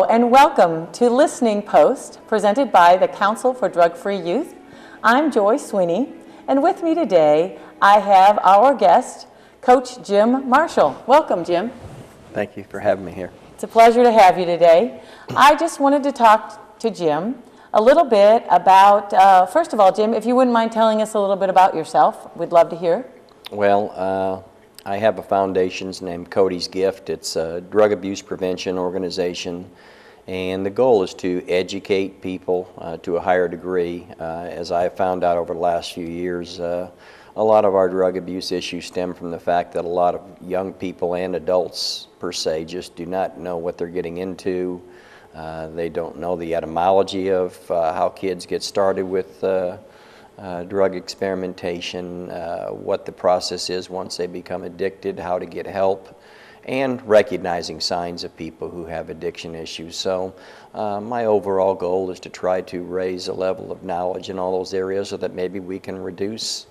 and welcome to Listening Post, presented by the Council for Drug-Free Youth. I'm Joy Sweeney, and with me today I have our guest, Coach Jim Marshall. Welcome, Jim. Thank you for having me here. It's a pleasure to have you today. I just wanted to talk to Jim a little bit about, first of all, Jim, if you wouldn't mind telling us a little bit about yourself, we'd love to hear. Well, I have a foundation named Cody's Gift. It's a drug abuse prevention organization, and the goal is to educate people to a higher degree. As I have found out over the last few years, a lot of our drug abuse issues stem from the fact that a lot of young people and adults per se just do not know what they're getting into. They don't know the etymology of how kids get started with drug experimentation, what the process is once they become addicted, how to get help, and recognizing signs of people who have addiction issues. So my overall goal is to try to raise a level of knowledge in all those areas so that maybe we can reduce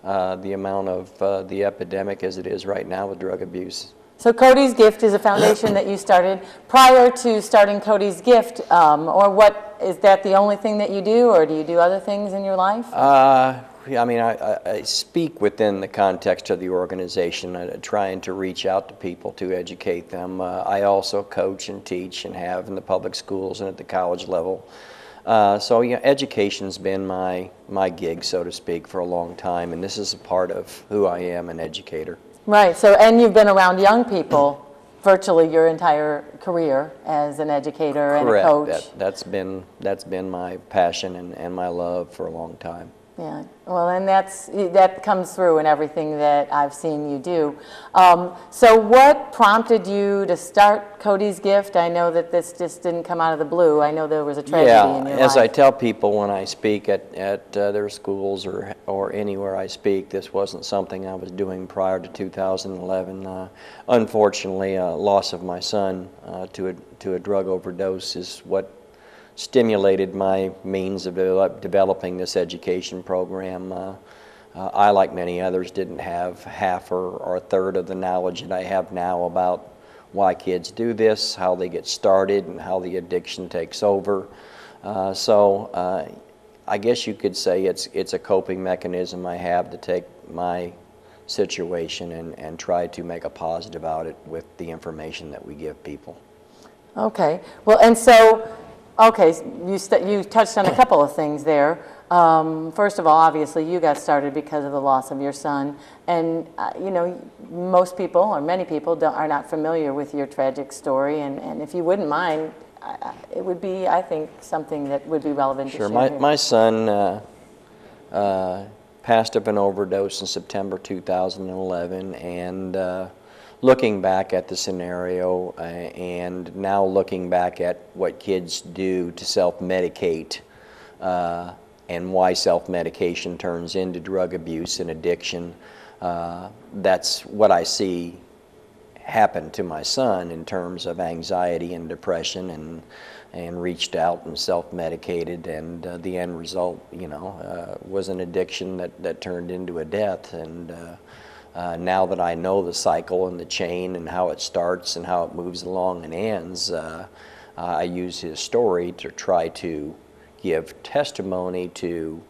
the amount of the epidemic as it is right now with drug abuse. So Cody's Gift is a foundation that you started prior to starting Cody's Gift, or what, is that the only thing that you do, or do you do other things in your life? I mean, I speak within the context of the organization, trying to reach out to people to educate them. I also coach and teach and have in the public schools and at the college level. So yeah, education's been my gig, so to speak, for a long time, and this is a part of who I am, an educator. Right, so, and you've been around young people virtually your entire career as an educator and a coach. Correct. That's been my passion and my love for a long time. Yeah, well, and that comes through in everything that I've seen you do. So what prompted you to start Cody's Gift? I know that this just didn't come out of the blue. I know there was a tragedy in your life. As I tell people when I speak at their schools or anywhere I speak, this wasn't something I was doing prior to 2011. Unfortunately, loss of my son to a drug overdose is what stimulated my means of developing this education program. I, like many others, didn't have half or a third of the knowledge that I have now about why kids do this, how they get started, and how the addiction takes over. So I guess you could say it's a coping mechanism I have to take my situation and try to make a positive out of it with the information that we give people. Okay, well, and so, okay, you touched on a couple of things there. First of all, obviously, you got started because of the loss of your son, and you know, most people or many people are not familiar with your tragic story. And if you wouldn't mind, it would be, I think, something that would be relevant to share. Sure. My son passed of an overdose in September 2011, and looking back at the scenario and now looking back at what kids do to self-medicate and why self-medication turns into drug abuse and addiction, that's what I see happen to my son in terms of anxiety and depression, and reached out and self-medicated, and the end result, you know, was an addiction that turned into a death. And now that I know the cycle and the chain and how it starts and how it moves along and ends, I use his story to try to give testimony to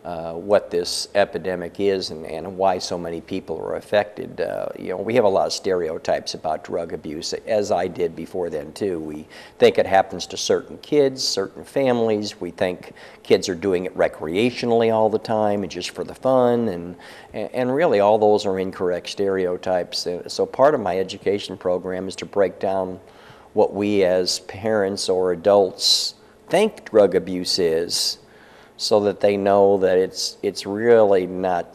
what this epidemic is and why so many people are affected. You know, we have a lot of stereotypes about drug abuse, as I did before then too. We think it happens to certain kids, certain families. We think kids are doing it recreationally all the time and just for the fun, and really all those are incorrect stereotypes. So part of my education program is to break down what we as parents or adults think drug abuse is, so that they know that it's really not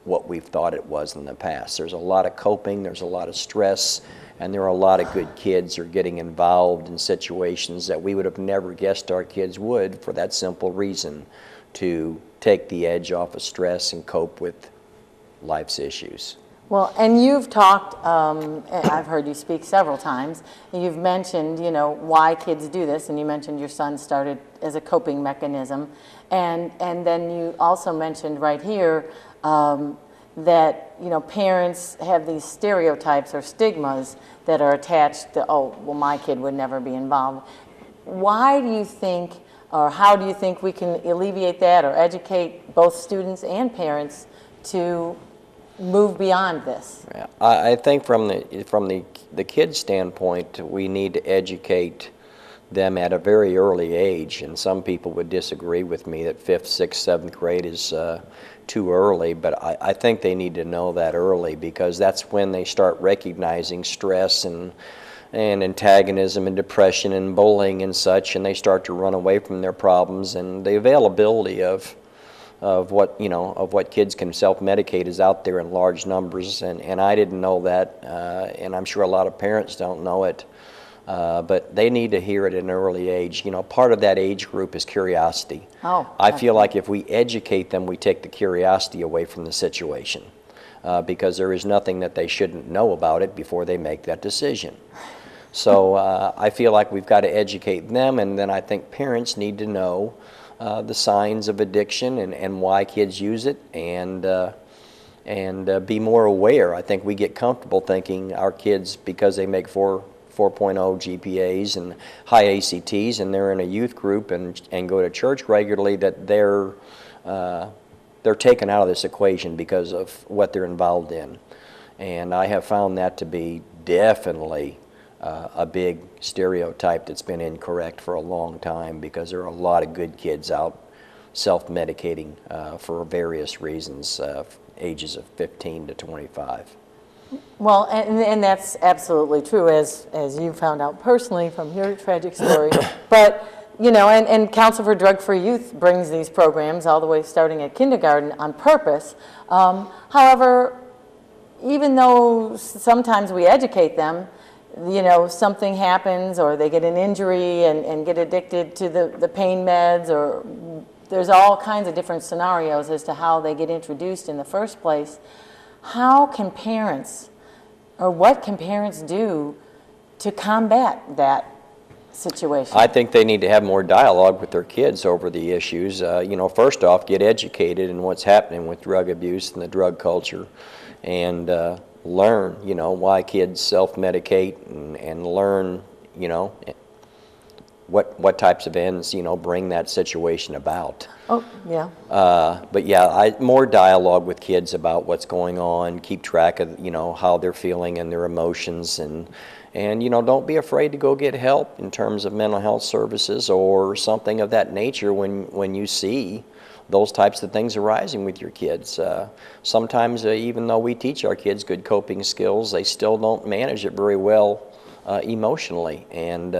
what we've thought it was in the past. There's a lot of coping, there's a lot of stress, and there are a lot of good kids who are getting involved in situations that we would have never guessed our kids would, for that simple reason, to take the edge off of stress and cope with life's issues. Well, and you've talked, I've heard you speak several times, and you've mentioned, you know, why kids do this, and you mentioned your son started as a coping mechanism, and then you also mentioned right here, that, you know, parents have these stereotypes or stigmas that are attached to, oh, well, my kid would never be involved. Why do you think, or how do you think we can alleviate that or educate both students and parents to move beyond this? Yeah, I think from the kid's standpoint, we need to educate them at a very early age, and some people would disagree with me that 5th, 6th, 7th grade is too early, but I think they need to know that early, because that's when they start recognizing stress and antagonism and depression and bullying and such, and they start to run away from their problems, and the availability of what kids can self-medicate is out there in large numbers, and I didn't know that, and I'm sure a lot of parents don't know it. But they need to hear it at an early age. You know, part of that age group is curiosity. Oh, I feel like if we educate them, we take the curiosity away from the situation, because there is nothing that they shouldn't know about it before they make that decision. So I feel like we've got to educate them, and then I think parents need to know the signs of addiction and why kids use it, and be more aware. I think we get comfortable thinking our kids, because they make 4.0 GPAs and high ACTs, and they're in a youth group and go to church regularly, that they're taken out of this equation because of what they're involved in. And I have found that to be definitely a big stereotype that's been incorrect for a long time, because there are a lot of good kids out self-medicating for various reasons, ages of 15 to 25. Well, and that's absolutely true, as you found out personally from your tragic story. But, you know, and Council for Drug-Free Youth brings these programs all the way starting at kindergarten on purpose. However, even though sometimes we educate them, you know, something happens, or they get an injury and get addicted to the pain meds, or there's all kinds of different scenarios as to how they get introduced in the first place. How can parents, or what can parents do to combat that situation? I think they need to have more dialogue with their kids over the issues. You know, first off, get educated in what's happening with drug abuse and the drug culture, and learn, you know, why kids self-medicate, and learn, you know, what types of ends, you know, bring that situation about. Oh, yeah. But yeah, more dialogue with kids about what's going on, keep track of, you know, how they're feeling and their emotions, and you know, don't be afraid to go get help in terms of mental health services or something of that nature when you see those types of things arising with your kids. Sometimes even though we teach our kids good coping skills, they still don't manage it very well emotionally, and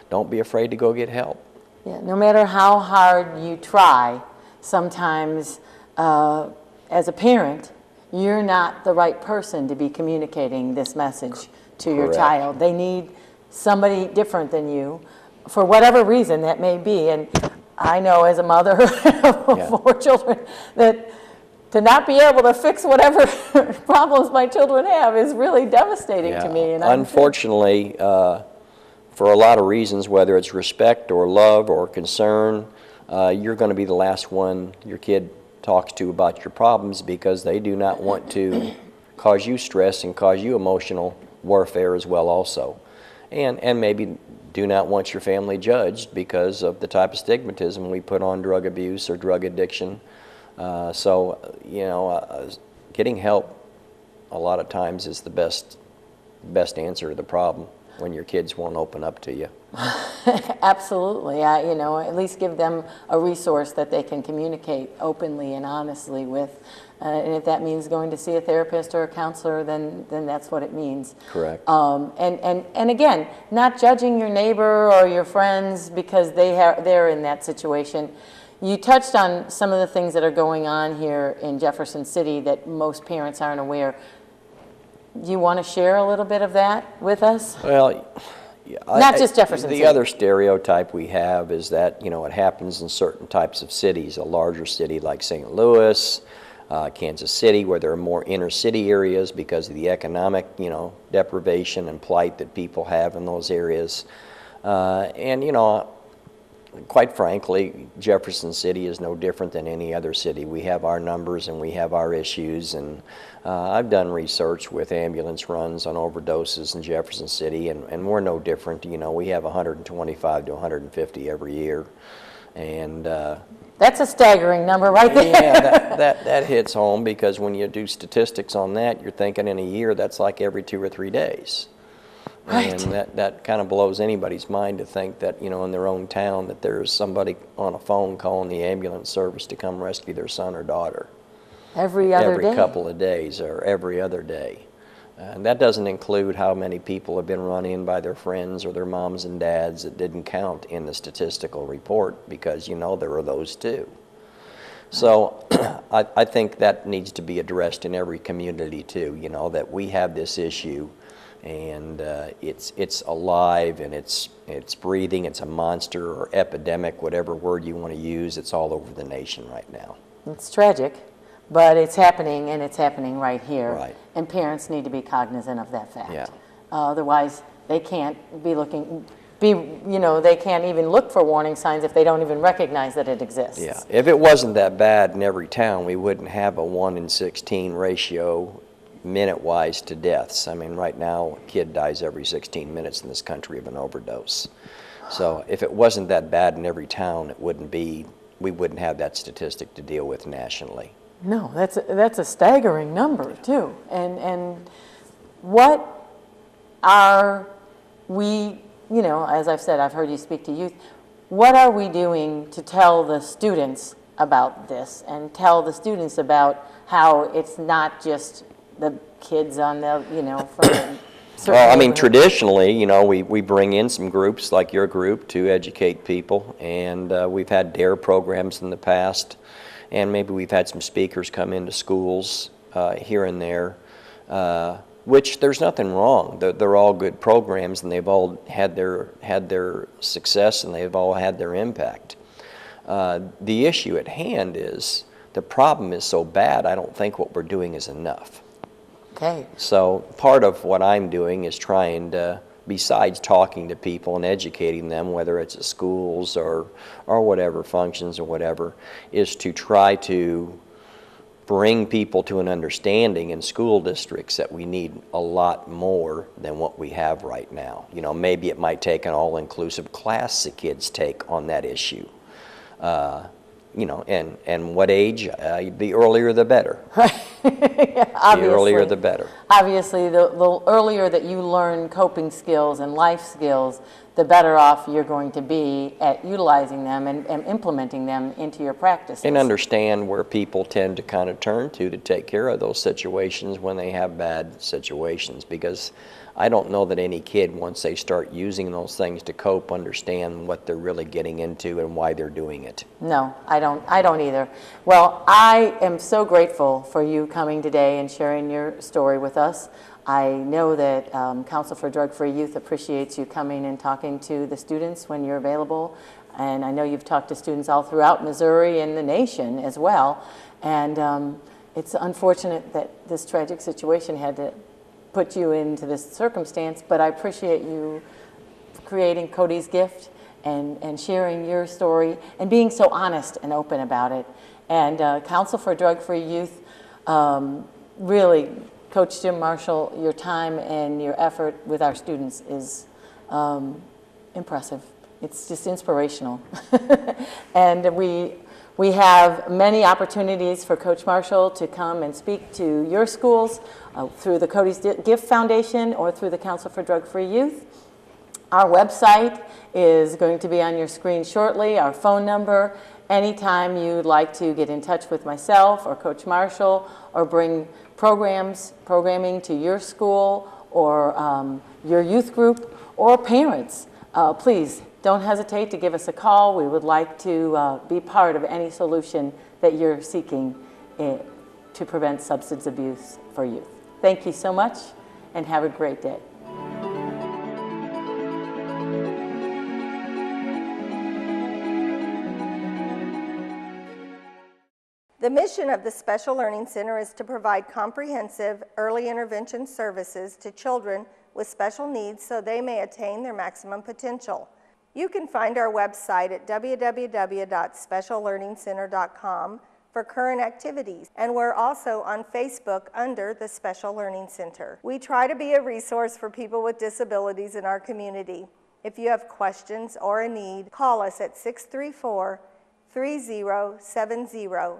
don't be afraid to go get help. Yeah, no matter how hard you try, sometimes as a parent, you're not the right person to be communicating this message to your child. They need somebody different than you, for whatever reason that may be. And I know, as a mother of 4 children, that to not be able to fix whatever problems my children have is really devastating to me. And unfortunately, for a lot of reasons, whether it's respect or love or concern, you're going to be the last one your kid talks to about your problems, because they do not want to cause you stress and cause you emotional warfare as well also. And maybe do not want your family judged because of the type of stigmatism we put on drug abuse or drug addiction. So, you know, getting help a lot of times is the best answer to the problem when your kids won't open up to you. Absolutely. You know, at least give them a resource that they can communicate openly and honestly with. And if that means going to see a therapist or a counselor, then that's what it means. Correct. And again, not judging your neighbor or your friends because they're in that situation. You touched on some of the things that are going on here in Jefferson City that most parents aren't aware. Do you want to share a little bit of that with us? Well, not just Jefferson City. The other stereotype we have is that, you know, it happens in certain types of cities. A larger city like St. Louis, Kansas City, where there are more inner city areas because of the economic, you know, deprivation and plight that people have in those areas. And, you know, quite frankly, Jefferson City is no different than any other city. We have our numbers and we have our issues, and I've done research with ambulance runs on overdoses in Jefferson City, and we're no different. You know, we have 125 to 150 every year, and that's a staggering number right there. yeah, that hits home, because when you do statistics on that, you're thinking in a year that's like every 2 or 3 days. Right. And that kind of blows anybody's mind to think that, you know, in their own town that there's somebody on a phone calling the ambulance service to come rescue their son or daughter. Every other day? Every couple of days or every other day. And that doesn't include how many people have been run in by their friends or their moms and dads that didn't count in the statistical report, because, you know, there are those too. So I think that needs to be addressed in every community too, you know, that we have this issue, and it's alive, and it's breathing. It's a monster or epidemic, whatever word you want to use. It's all over the nation right now. It's tragic, but it's happening, and it's happening right here. Right. And parents need to be cognizant of that fact. Yeah. Otherwise, they can't they can't even look for warning signs if they don't even recognize that it exists. Yeah. If it wasn't that bad in every town, we wouldn't have a 1 in 16 ratio minute-wise to deaths. I mean, right now, a kid dies every 16 minutes in this country of an overdose. So if it wasn't that bad in every town, we wouldn't have that statistic to deal with nationally. No, that's a staggering number too. And what are we, you know, as I've said, I've heard you speak to youth, what are we doing to tell the students about this, and tell the students about how it's not just the kids on the, you know, from Well, I mean, traditionally, you know, we bring in some groups like your group to educate people, and we've had DARE programs in the past, and maybe we've had some speakers come into schools here and there, which there's nothing wrong. They're all good programs, and they've all had their success, and they've all had their impact. The issue at hand is the problem is so bad, I don't think what we're doing is enough. Okay. So part of what I'm doing is trying to, besides talking to people and educating them, whether it's at schools or whatever, functions or whatever, is to try to bring people to an understanding in school districts that we need a lot more than what we have right now. You know, maybe it might take an all-inclusive class the kids take on that issue. You know, and what age, the earlier the better. Yeah, the earlier the better. Obviously, the earlier that you learn coping skills and life skills, the better off you're going to be at utilizing them and implementing them into your practices. And understand where people tend to kind of turn to take care of those situations when they have bad situations, because I don't know that any kid, once they start using those things to cope, understand what they're really getting into and why they're doing it. No, I don't either. Well, I am so grateful for you coming today and sharing your story with us. I know that Council for Drug-Free Youth appreciates you coming and talking to the students when you're available. And I know you've talked to students all throughout Missouri and the nation as well. And it's unfortunate that this tragic situation had to put you into this circumstance, but I appreciate you creating Cody's Gift and sharing your story and being so honest and open about it. And Council for Drug-Free Youth, really, Coach Jim Marshall, your time and your effort with our students is impressive. It's just inspirational. And we have many opportunities for Coach Marshall to come and speak to your schools through the Cody's Gift Foundation or through the Council for Drug-Free Youth. Our website is going to be on your screen shortly, our phone number. Anytime you'd like to get in touch with myself or Coach Marshall or bring programming to your school or your youth group or parents, please don't hesitate to give us a call. We would like to be part of any solution that you're seeking to prevent substance abuse for youth. Thank you so much, and have a great day. The mission of the Special Learning Center is to provide comprehensive early intervention services to children with special needs so they may attain their maximum potential. You can find our website at www.speciallearningcenter.com for current activities, and we're also on Facebook under the Special Learning Center. We try to be a resource for people with disabilities in our community. If you have questions or a need, call us at 634-3070.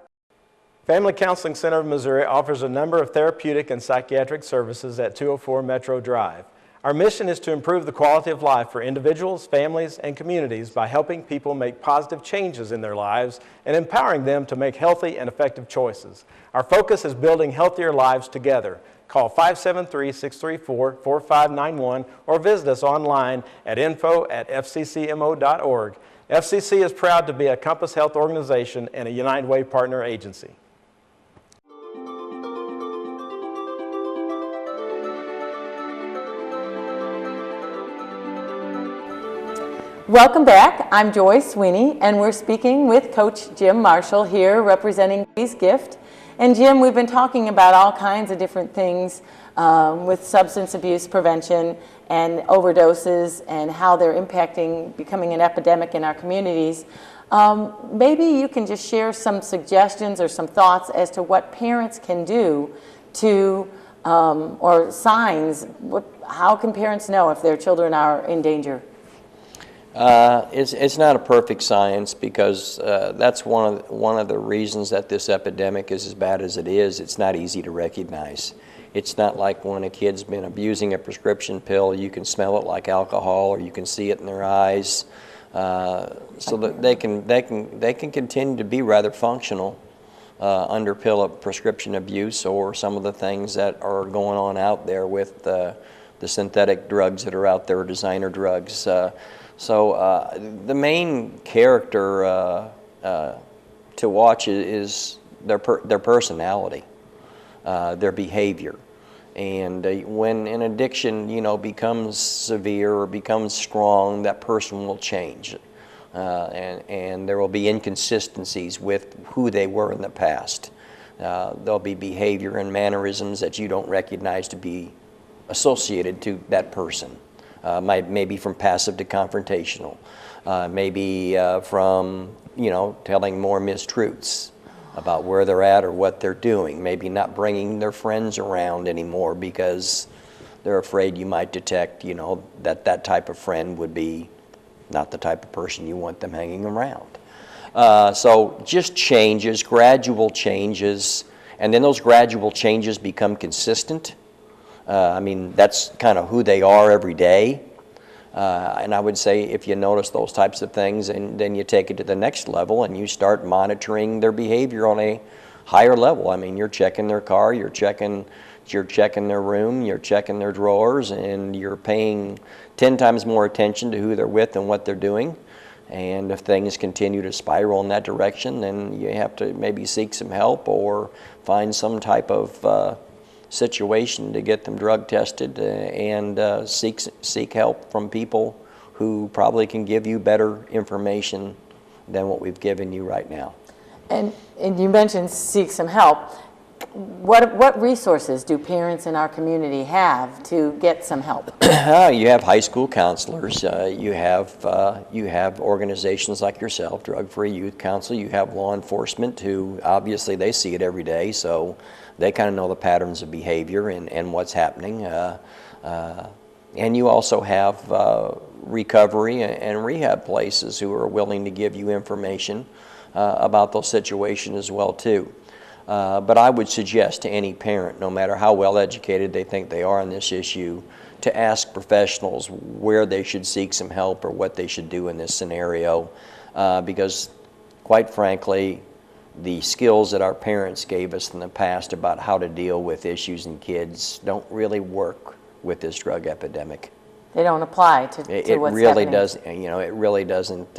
Family Counseling Center of Missouri offers a number of therapeutic and psychiatric services at 204 Metro Drive. Our mission is to improve the quality of life for individuals, families, and communities by helping people make positive changes in their lives and empowering them to make healthy and effective choices. Our focus is building healthier lives together. Call 573-634-4591 or visit us online at info@fccmo.org. FCC is proud to be a Compass Health organization and a United Way partner agency. Welcome back. I'm Joyce Sweeney, and we're speaking with Coach Jim Marshall here representing Cody's Gift. And Jim, we've been talking about all kinds of different things with substance abuse prevention and overdoses and how they're becoming an epidemic in our communities. Maybe you can just share some suggestions or some thoughts as to what parents can do to, or signs, how can parents know if their children are in danger? It's not a perfect science because that's one of the reasons that this epidemic is as bad as it is. It's not easy to recognize. It's not like when a kid's been abusing a prescription pill, you can smell it like alcohol or you can see it in their eyes. So that they can continue to be rather functional under prescription abuse or some of the things that are going on out there with the synthetic drugs that are out there, designer drugs. So the main character to watch is their personality, their behavior. And when an addiction, becomes severe or becomes strong, that person will change. And there will be inconsistencies with who they were in the past. There'll be behavior and mannerisms that you don't recognize to be associated to that person. Maybe from passive to confrontational, maybe from telling more mistruths about where they're at or what they're doing, maybe not bringing their friends around anymore because they're afraid you might detect that type of friend would be not the type of person you want them hanging around. So just changes, gradual changes, and then those gradual changes become consistent. That's kind of who they are every day. And I would say if you notice those types of things, and then you take it to the next level and you start monitoring their behavior on a higher level. You're checking their car, you're checking their room, you're checking their drawers, and you're paying 10 times more attention to who they're with and what they're doing. And if things continue to spiral in that direction, then you have to maybe seek some help or find some type of situation to get them drug tested and seek help from people who probably can give you better information than what we've given you right now. And you mentioned seek some help. What resources do parents in our community have to get some help? You have high school counselors. You have organizations like yourself, Drug Free Youth Council. You have law enforcement who obviously they see it every day, so they kind of know the patterns of behavior and what's happening. And you also have recovery and rehab places who are willing to give you information about those situations as well too. But I would suggest to any parent, no matter how well educated they think they are on this issue, to ask professionals where they should seek some help or what they should do in this scenario. Because quite frankly, the skills that our parents gave us in the past about how to deal with issues in kids don't really work with this drug epidemic. They don't apply to what's really happening. It really doesn't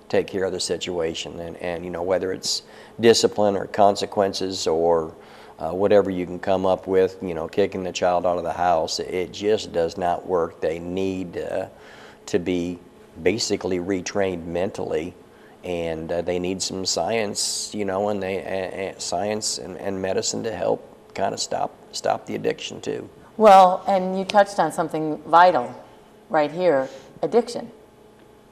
take care of the situation, and whether it's discipline or consequences or whatever you can come up with, kicking the child out of the house, it just does not work. They need to be basically retrained mentally, and they need some science, and science and medicine to help kind of stop the addiction too. Well, and you touched on something vital right here, addiction.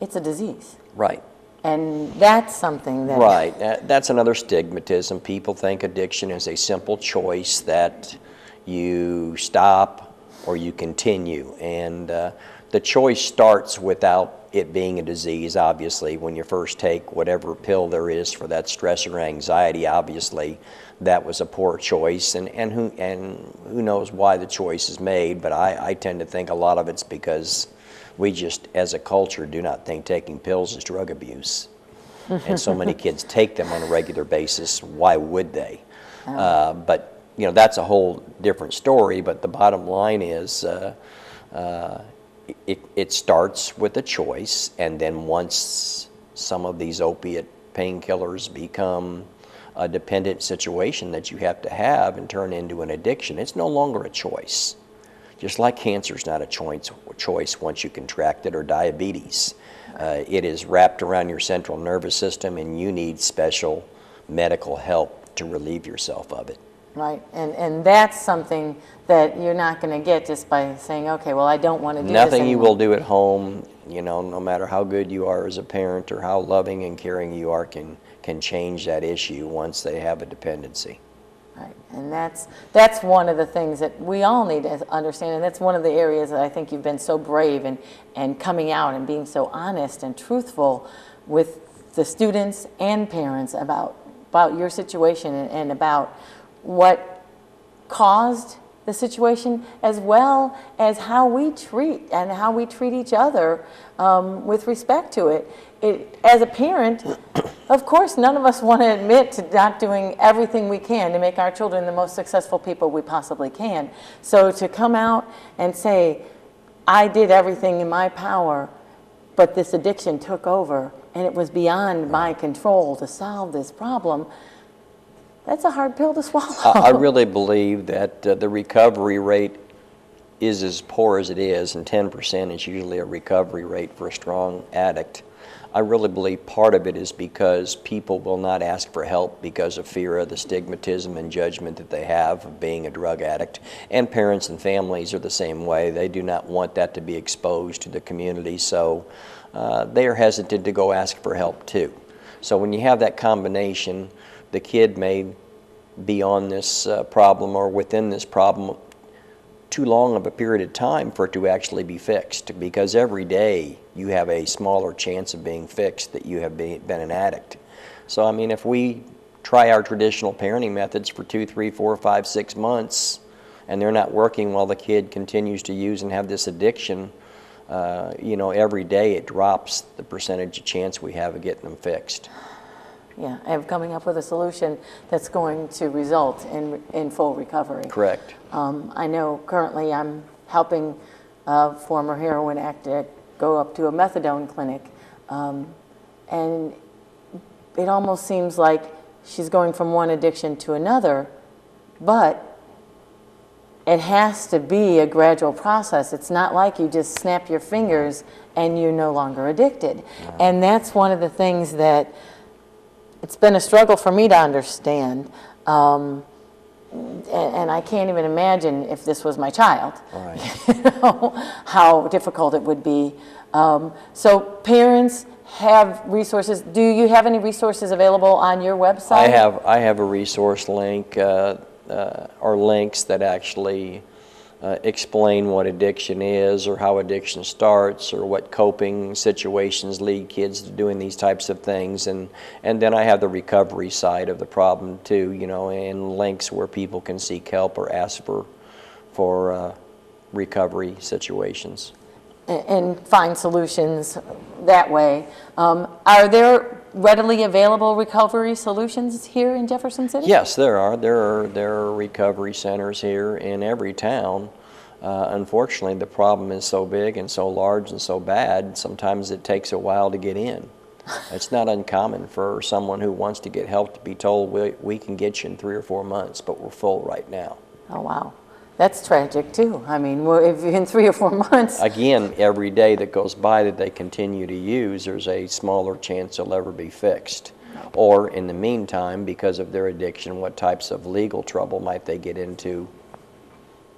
it's a disease. Right. And that's something that... Right. That's another stigmatism. People think addiction is a simple choice that you stop or you continue. And the choice starts without it being a disease, obviously. When you first take whatever pill there is for that stress or anxiety, obviously that was a poor choice. And who knows why the choice is made, but I tend to think a lot of it's because we just, as a culture, do not think taking pills is drug abuse. And so many kids take them on a regular basis. Why would they? But, you know, that's a whole different story. But the bottom line is it starts with a choice. And then once some of these opiate painkillers become a dependent situation that you have to have and turn into an addiction, it's no longer a choice. Just like cancer is not a choice once you contract it, or diabetes. It is wrapped around your central nervous system, and you need special medical help to relieve yourself of it. Right, and that's something that you're not going to get just by saying, okay, well, I don't want to do this Nothing you anymore. will do at home, you know, no matter how good you are as a parent or how loving and caring you are, can change that issue once they have a dependency. Right, and that's one of the things that we all need to understand, and that's one of the areas that I think you've been so brave and coming out and being so honest and truthful with the students and parents about your situation and about what caused the situation, as well as how we treat each other with respect to it. As a parent, of course, none of us want to admit to not doing everything we can to make our children the most successful people we possibly can. So to come out and say, I did everything in my power, but this addiction took over and it was beyond my control to solve this problem, that's a hard pill to swallow. I really believe that the recovery rate is as poor as it is, and 10% is usually a recovery rate for a strong addict. I really believe part of it is because people will not ask for help because of fear of the stigmatism and judgment that they have of being a drug addict. And parents and families are the same way. They do not want that to be exposed to the community, so they are hesitant to go ask for help too. So when you have that combination, the kid may be on this problem or within this problem too long of a period of time for it to actually be fixed, because every day you have a smaller chance of being fixed that you have been an addict. So I mean, if we try our traditional parenting methods for 2, 3, 4, 5, 6 months and they're not working while the kid continues to use and have this addiction, you know, every day it drops the percentage of chance we have of getting them fixed. Yeah, and coming up with a solution that's going to result in full recovery. Correct. I know currently I'm helping a former heroin addict go up to a methadone clinic, and it almost seems like she's going from one addiction to another, but it has to be a gradual process. It's not like you just snap your fingers and you're no longer addicted. And that's one of the things that it's been a struggle for me to understand, and I can't even imagine if this was my child, Right. you know, how difficult it would be. So parents have resources. Do you have any resources available on your website? I have a resource link, or links that actually explain what addiction is, or how addiction starts, or what coping situations lead kids to doing these types of things, and then I have the recovery side of the problem too, you know, and links where people can seek help or ask for recovery situations. And find solutions that way. Are there readily available recovery solutions here in Jefferson City? Yes, there are. There are recovery centers here in every town. Unfortunately, the problem is so big and so large and so bad, sometimes it takes a while to get in. It's not uncommon for someone who wants to get help to be told, we can get you in 3 or 4 months, but we're full right now. Oh, wow. That's tragic, too. I mean, well, if in 3 or 4 months... Again, every day that goes by that they continue to use, there's a smaller chance they'll ever be fixed. Or, in the meantime, because of their addiction, what types of legal trouble might they get into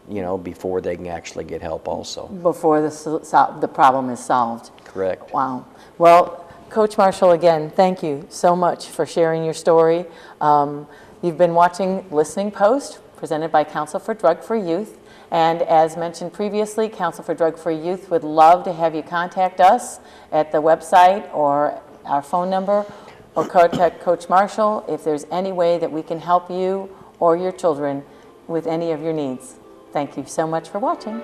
you know, before they can actually get help also. Before the problem is solved. Correct. Wow. Well, Coach Marshall, again, thank you so much for sharing your story. You've been watching Listening Post, presented by Council for Drug-Free Youth. And as mentioned previously, Council for Drug-Free Youth would love to have you contact us at the website or our phone number, or contact Coach Marshall if there's any way that we can help you or your children with any of your needs. Thank you so much for watching.